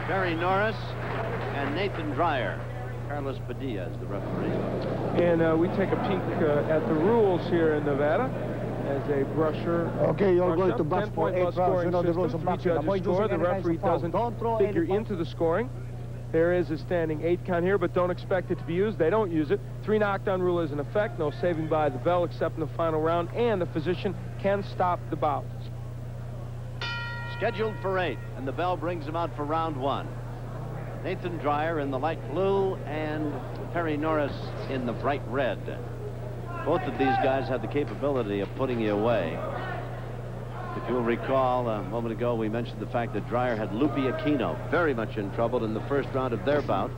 Terry Norris and Nathan Dyer. Carlos Padilla is the referee. And we take a peek at the rules here in Nevada as a brusher. Okay, you're going to brush 10 for point 8 plus rounds. scoring You know the rules system. of Three boxing. judges score. The referee doesn't figure into the scoring. There is a standing 8 count here, but don't expect it to be used. They don't use it. 3 knockdown rule is in effect. No saving by the bell except in the final round, and the physician can stop the bout. Scheduled for 8, and the bell brings him out for round 1. Nathan Dyer in the light blue and Terry Norris in the bright red. Both of these guys have the capability of putting you away. If you'll recall, a moment ago we mentioned the fact that Dyer had Lupe Aquino very much in trouble in the first round of their bout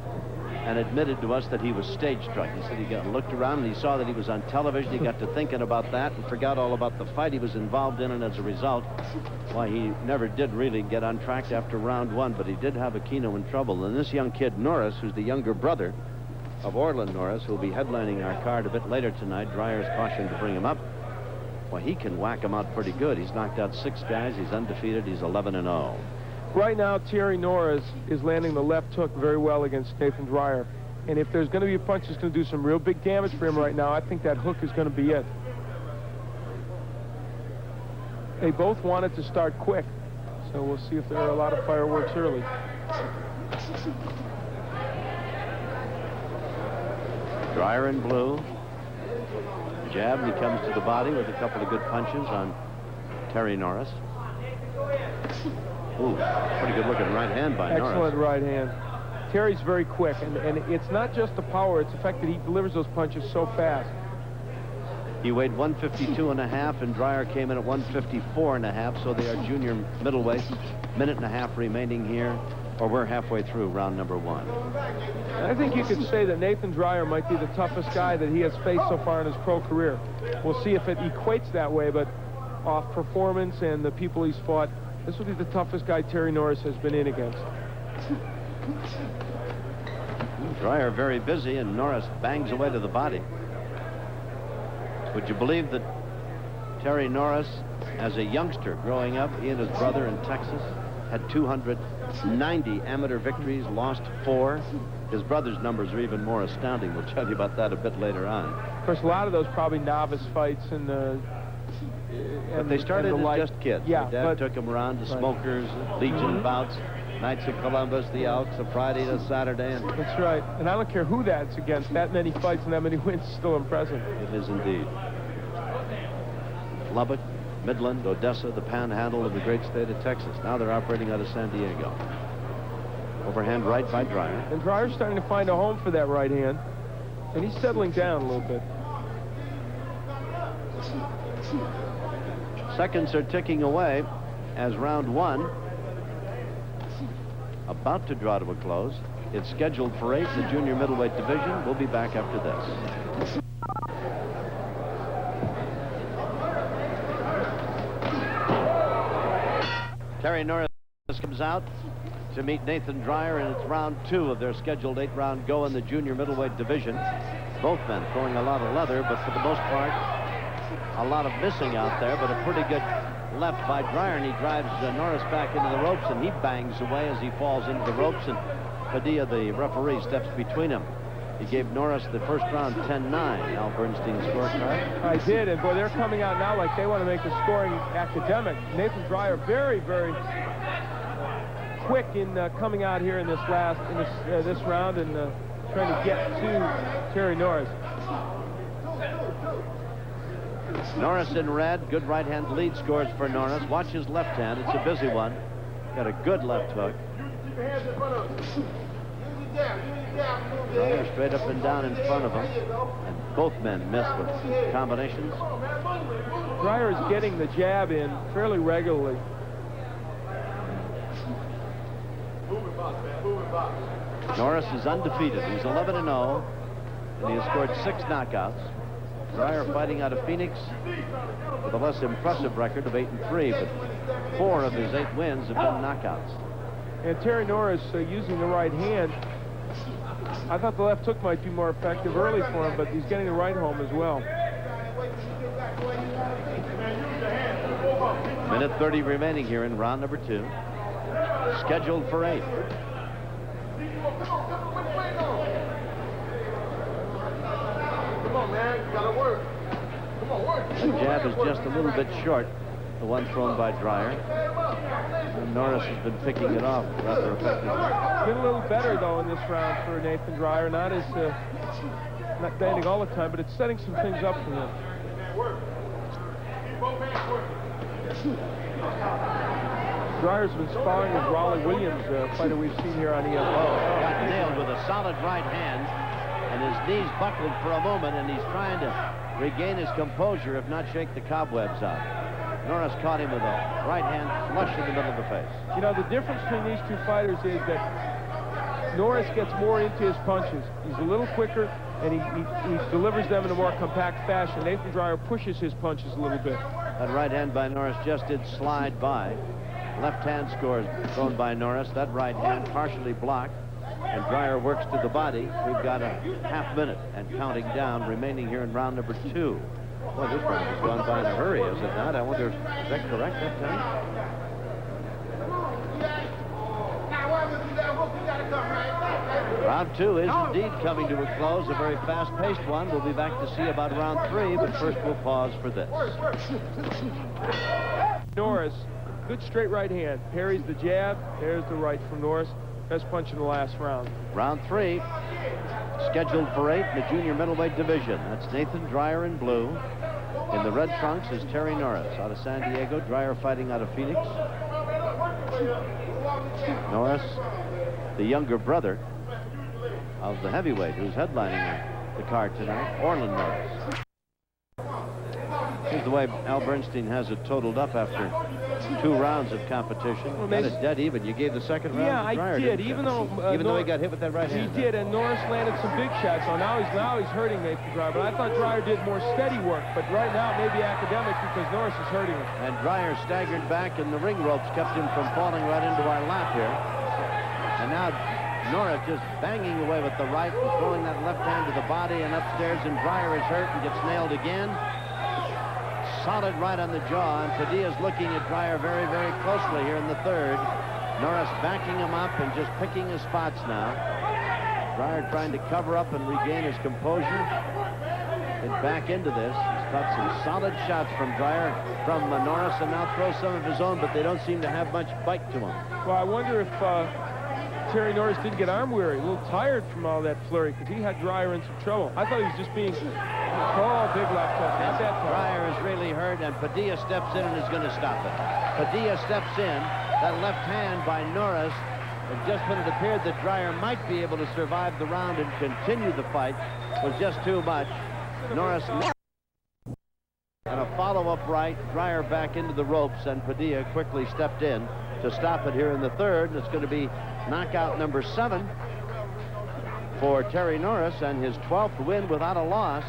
and admitted to us that he was stage struck. He said he got looked around and he saw that he was on television. He got to thinking about that and forgot all about the fight he was involved in, and as a result, why, he never did really get on track after round 1, but he did have Aquino in trouble. And this young kid, Norris, who's the younger brother of Orland Norris, who'll be headlining our card a bit later tonight, Dryer's cautioned to bring him up. Well, he can whack him out pretty good. He's knocked out 6 guys. He's undefeated. He's 11-0. Right now, Terry Norris is landing the left hook very well against Nathan Dyer. And if there's going to be a punch that's going to do some real big damage for him right now, I think that hook is going to be it. They both wanted to start quick, so we'll see if there are a lot of fireworks early. Dyer in blue. Jab, and he comes to the body with a couple of good punches on Terry Norris. Ooh, pretty good looking right hand by Norris. Excellent right hand. Terry's very quick, and it's not just the power, it's the fact that he delivers those punches so fast. He weighed 152.5, and Dyer came in at 154.5, so they are junior middleweight. Minute and a half remaining here, or we're halfway through round number 1. I think you could say that Nathan Dyer might be the toughest guy that he has faced so far in his pro career. We'll see if it equates that way, but off performance and the people he's fought, this will be the toughest guy Terry Norris has been in against. Dyer very busy, and Norris bangs away to the body. Would you believe that Terry Norris, as a youngster growing up, he and his brother in Texas, had 290 amateur victories, lost 4. His brother's numbers are even more astounding. We'll tell you about that a bit later on. Of course, a lot of those probably novice fights, but they started as just kids. Yeah, Their dad took them around to Smokers, Legion bouts, Knights of Columbus, the Elks, a Friday to Saturday. And that's right. And I don't care who that's against. That many fights and that many wins is still impressive. It is indeed. Lubbock, Midland, Odessa, the panhandle of the great state of Texas. Now they're operating out of San Diego. Overhand right by Dyer. And Dryer's starting to find a home for that right hand. And he's settling down a little bit. Seconds are ticking away as round 1 about to draw to a close. It's scheduled for 8 in the junior middleweight division. We'll be back after this. Terry Norris comes out to meet Nathan Dyer, and it's round 2 of their scheduled 8-round go in the junior middleweight division. Both men throwing a lot of leather, but for the most part, a lot of missing out there, but a pretty good left by Dyer, and he drives Norris back into the ropes, and he bangs away as he falls into the ropes, and Padilla, the referee, steps between him. He gave Norris the first round 10-9, Al Bernstein's scorecard. I did, and boy, they're coming out now like they want to make the scoring academic. Nathan Dyer very, very quick in coming out here in this this round and trying to get to Terry Norris. Norris in red, good right hand lead scores for Norris. Watch his left hand, it's a busy one. Got a good left hook. Dyer straight up and down in front of him, and both men miss with combinations. Dyer is getting the jab in fairly regularly. Norris is undefeated. He's 11-0, and he has scored 6 knockouts. Dyer fighting out of Phoenix with a less impressive record of 8-3, but 4 of his 8 wins have been knockouts. And Terry Norris using the right hand. I thought the left hook might be more effective early for him, but he's getting the right home as well. Minute 30 remaining here in round number 2. Scheduled for 8. Come on, man. You gotta work. Come on, work. The jab is just a little bit short, the one thrown by Dyer. And Norris has been picking it off rather effectively. Been a little better, though, in this round for Nathan Dyer. Not bending all the time, but it's setting some things up for him. Dryer's been sparring with Raleigh Williams, a fighter we've seen here on EFO. Got nailed with a solid right hand, and his knees buckled for a moment, and he's trying to regain his composure, if not shake the cobwebs out. Norris caught him with a right hand flush in the middle of the face. You know, the difference between these two fighters is that Norris gets more into his punches. He's a little quicker, and he delivers them in a more compact fashion. Nathan Dyer pushes his punches a little bit. That right hand by Norris just did slide by. Left hand scores thrown by Norris. That right hand partially blocked, and Dyer works to the body. We've got a half minute and counting down remaining here in round number 2. Well, this round has gone by in a hurry, is it not? I wonder, is that correct that time? Round 2 is indeed coming to a close, a very fast-paced one. We'll be back to see about round 3, but first we'll pause for this. Norris, good straight right hand. Parries the jab. There's the right from Norris. Best punch in the last round. Round 3, scheduled for 8 in the junior middleweight division. That's Nathan Dyer in blue. In the red trunks is Terry Norris out of San Diego. Dyer fighting out of Phoenix. Norris, the younger brother of the heavyweight who's headlining the card tonight, Orland Norris. Here's the way Al Bernstein has it totaled up after 2 rounds of competition. Well, got it dead even. You gave the second round to Dyer. Yeah, I did. Even though he got hit with that right hand. He did, and Norris landed some big shots. So now he's hurting Nathan Dyer. But I thought Dyer did more steady work. But right now it may be academic because Norris is hurting him. And Dyer staggered back, and the ring ropes kept him from falling right into our lap here. And now Norris just banging away with the right and throwing that left hand to the body and upstairs, and Dyer is hurt and gets nailed again. Solid right on the jaw, and Padilla's looking at Dyer very, very closely here in the third. Norris backing him up and just picking his spots now. Dyer trying to cover up and regain his composure. Get back into this. He's caught some solid shots from Dyer, from Norris, and now throws some of his own, but they don't seem to have much bite to him. Well, I wonder if Terry Norris didn't get arm weary, a little tired from all that flurry, because he had Dyer in some trouble. I thought he was just being big left hook. Not that time. Dyer is really hurt, and Padilla steps in and is going to stop it. Padilla steps in. That left hand by Norris, and just when it appeared that Dyer might be able to survive the round and continue the fight, was just too much. Norris and a follow-up right, Dyer back into the ropes, and Padilla quickly stepped in to stop it here in the third, and it's going to be knockout number 7 for Terry Norris, and his 12th win without a loss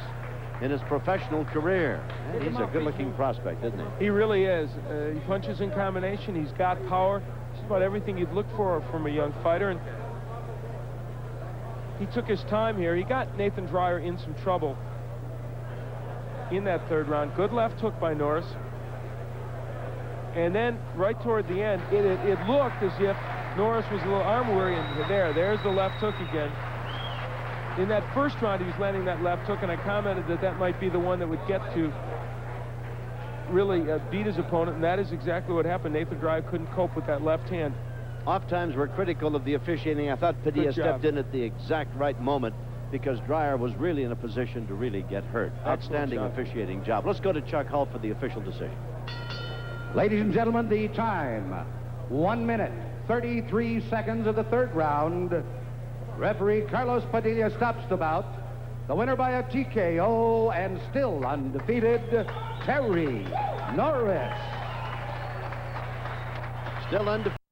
in his professional career. And he's a good-looking prospect, isn't he? He really is. He punches in combination. He's got power. Just about everything you'd look for from a young fighter, and he took his time here. He got Nathan Dyer in some trouble in that third round. Good left hook by Norris. And then right toward the end, it looked as if Norris was a little arm weary, and there's the left hook again. In that first round, he was landing that left hook, and I commented that might be the one that would get to really beat his opponent, and that is exactly what happened. Nathan Dyer couldn't cope with that left hand. Oftentimes we're critical of the officiating. I thought Padilla stepped in at the exact right moment because Dyer was really in a position to really get hurt. Outstanding officiating job. Let's go to Chuck Hull for the official decision. Ladies and gentlemen, the time, 1 minute, 33 seconds of the third round. Referee Carlos Padilla stops the bout. The winner by a TKO and still undefeated, Terry Norris. Still undefeated.